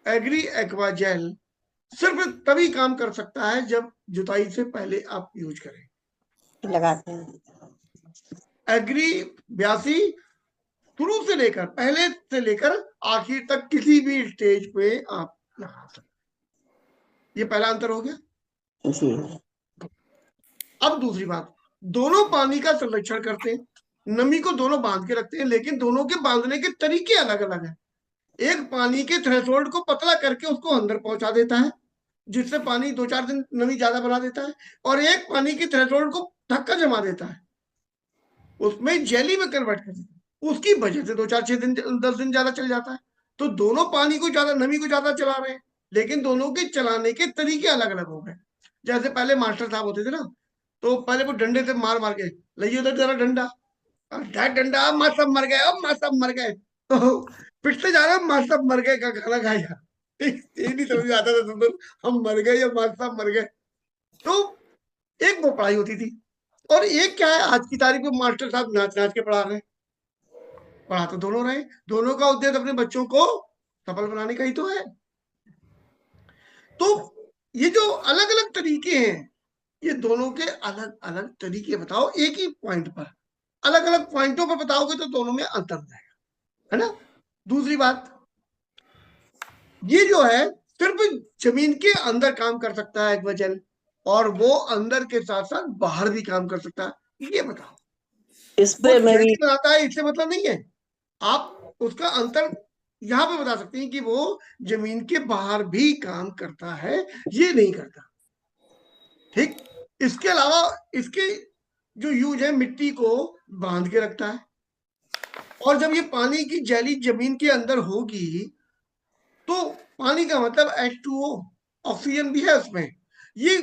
Agree aqua jail सिर्फ तभी काम कर सकता है जब जुताई से पहले आप यूज करें। लगाते हैं। एग्री 82 शुरू से लेकर, पहले से लेकर आखिर तक किसी भी स्टेज पे आप लगा सकते। ये पहला अंतर हो गया। जी। अब दूसरी बात, दोनों पानी का संरक्षण करते हैं, नमी को दोनों बांध के रखते हैं, लेकिन दोनों के बांधने के तरीके अलग अलग हैं। एक पानी के थ्रेशोल्ड को पतला करके उसको अंदर पहुंचा देता है, जिससे पानी 2-4 दिन नमी ज्यादा बना देता है, और एक पानी की थ्रेशोल्ड को धक्का जमा देता है, उसमें जेली में कन्वर्ट कर देता है, उसकी वजह से 2-4-6 दिन 10 दिन ज्यादा चल जाता है। तो दोनों पानी को ज्यादा, नमी को ज्यादा चला रहे हैं, लेकिन दोनों के चलाने के तरीके अलग अलग हो गए। जैसे पहले मास्टर साहब होते थे ना, तो पहले वो डंडे से मार मार के, लाइए उधर जरा डंडा, डंडा, माँ सब मर गए, अब माँ सब मर गए, तो पिटते जा रहे हैं, माँ सब मर गए का खाना खाया। ये नहीं समझ में आता था तुम, हम मर गए या माँ सब मर गए। तो एक वो पढ़ाई होती थी, और एक क्या है, आज की तारीख में मास्टर साहब नाच नाच के पढ़ा रहे हैं। पढ़ा तो दोनों रहे, दोनों का उद्देश्य अपने बच्चों को सफल बनाने का ही तो है। तो ये जो अलग अलग तरीके हैं, ये दोनों के अलग अलग तरीके बताओ एक ही पॉइंट पर, अलग अलग पॉइंटों पर बताओगे तो दोनों में अंतर हो जाएगा, है ना। दूसरी बात, ये जो है सिर्फ जमीन के अंदर काम कर सकता है एक्वाजेल, और वो अंदर के साथ साथ बाहर भी काम कर सकता है। ये बताओ, वो स्प्रे में भी। जेली बनाता है इससे मतलब नहीं है, आप उसका अंतर यहां पे बता सकते हैं कि वो जमीन के बाहर भी काम करता है, ये नहीं करता। ठीक। इसके अलावा इसके जो यूज है, मिट्टी को बांध के रखता है, और जब ये पानी की जेली जमीन के अंदर होगी, तो पानी का मतलब H2O, ऑक्सीजन भी है उसमें, ये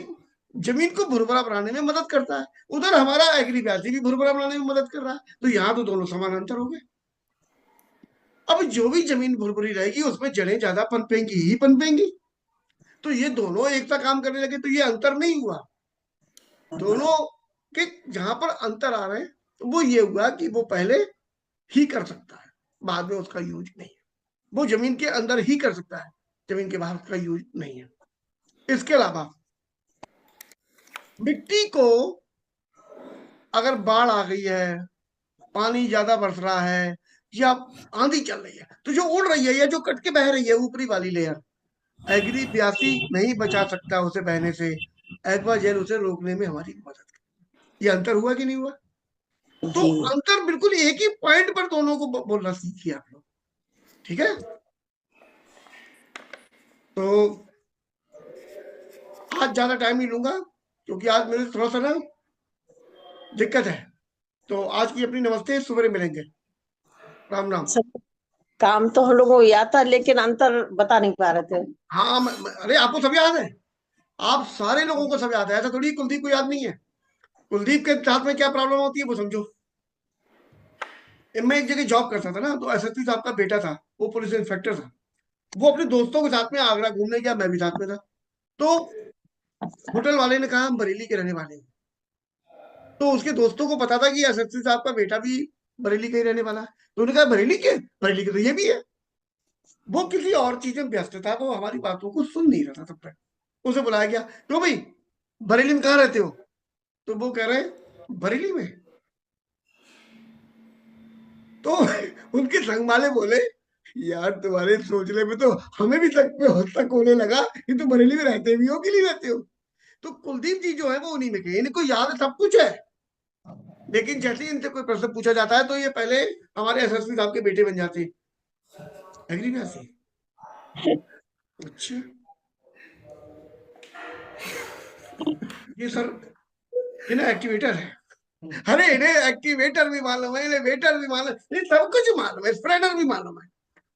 जमीन को भुरभुरा बनाने में मदद करता है। उधर हमारा एग्री वैसी भी भुरभुरा बनाने में मदद कर रहा है, तो यहाँ तो दोनों समान अंतर हो गए। अब जो भी जमीन भुरभुरी रहेगी उसमें जड़ें ज्यादा पनपेंगी ही पनपेंगी, तो ये दोनों एक सा काम करने लगे, तो ये अंतर नहीं हुआ। दोनों के जहां पर अंतर आ रहे हैं, तो वो ये हुआ कि वो पहले ही कर सकता है, बाद में उसका यूज नहीं है। वो जमीन के अंदर ही कर सकता है, जमीन के बाहर उसका यूज नहीं है। इसके अलावा मिट्टी को, अगर बाढ़ आ गई है, पानी ज्यादा बरस रहा है, या आंधी चल रही है, तो जो उड़ रही है या जो कट के बह रही है ऊपरी वाली लेयर, एग्री 82 नहीं बचा सकता उसे बहने से, एक्वा जेल उसे रोकने में हमारी मदद कर। ये अंतर हुआ कि नहीं हुआ। तो जी। अंतर बिल्कुल एक ही पॉइंट पर दोनों को बोलना सीखिए आप लोग। ठीक है। तो आज ज्यादा टाइम नहीं लूंगा, क्योंकि आज मेरे थोड़ा सा ना दिक्कत है। तो आज की अपनी नमस्ते, सुबह मिलेंगे। राम राम। सब काम तो हम लोगों को याद था, लेकिन अंतर बता नहीं पा रहे थे। हाँ, अरे आपको सब याद है, आप सारे लोगों को सब याद है, ऐसा थोड़ी कुलदीप को याद नहीं है। कुलदीप के साथ में क्या प्रॉब्लम होती है वो समझो। मैं एक जगह जॉब करता था ना, तो एसएसपी साहब का बेटा था, वो पुलिस इंस्पेक्टर था। वो अपने दोस्तों के साथ में आगरा घूमने गया, मैं भी साथ में था। तो होटल वाले ने कहा हम बरेली के रहने वाले हैं, तो उसके दोस्तों को पता था कि एसएसपी साहब का बेटा भी बरेली का ही रहने वाला है, तो उन्होंने कहा बरेली के तो ये भी है। वो किसी और चीज में व्यस्त था, वो हमारी बातों को सुन नहीं रहा था तब तक। उसे बुलाया गया, क्यों भाई बरेली में कहाँ रहते हो, तो वो कह रहे हैं बरेली में। तो उनके संग वाले बोले, यार तुम्हारे सोचने में तो हमें भी शक पे शक होने लगा कि तुम बरेली में रहते भी हो कि नहीं रहते हो। तो कुलदीप जी जो है वो उन्हीं में के, इनको याद है, सब कुछ है, लेकिन जैसे ही इनसे कोई प्रश्न पूछा जाता है तो ये पहले हमारे एसएसपी साहब के बेटे बन जाते हैं। एग्री में से। अच्छा, ये सर, ये ना एक्टिवेटर है। अरे इन्हें एक्टिवेटर भी मालूम है, इन्हें वेटर भी मालूम है, इन्हें सब कुछ मालूम है, स्प्रेडर भी मालूम है,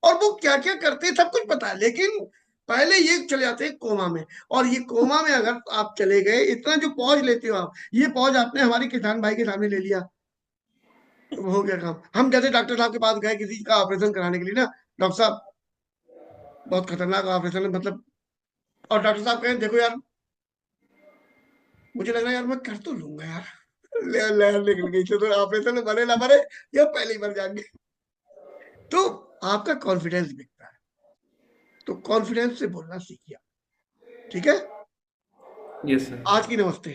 और वो क्या क्या करते हैं सब कुछ पता है। लेकिन पहले ये चले जाते हैं कोमा में, और ये कोमा में अगर आप चले गए, इतना जो पौज लेते हो आप, ये पौज आपने हमारे किसान भाई के सामने ले लिया, तो हो गया काम। हम जैसे डॉक्टर साहब के पास गए किसी का ऑपरेशन कराने के लिए ना, डॉक्टर साहब बहुत खतरनाक ऑपरेशन है मतलब, और डॉक्टर साहब कहें देखो यार, मुझे लग रहा है यार मैं कर तो लूंगा यार, लहर निकल गई, तो ऑपरेशन में मरे ना मरे, या पहले ही मर जाएंगे। तो आपका कॉन्फिडेंस बिकता है। तो कॉन्फिडेंस से बोलना सीखिए। ठीक है, यस सर। आज की नमस्ते।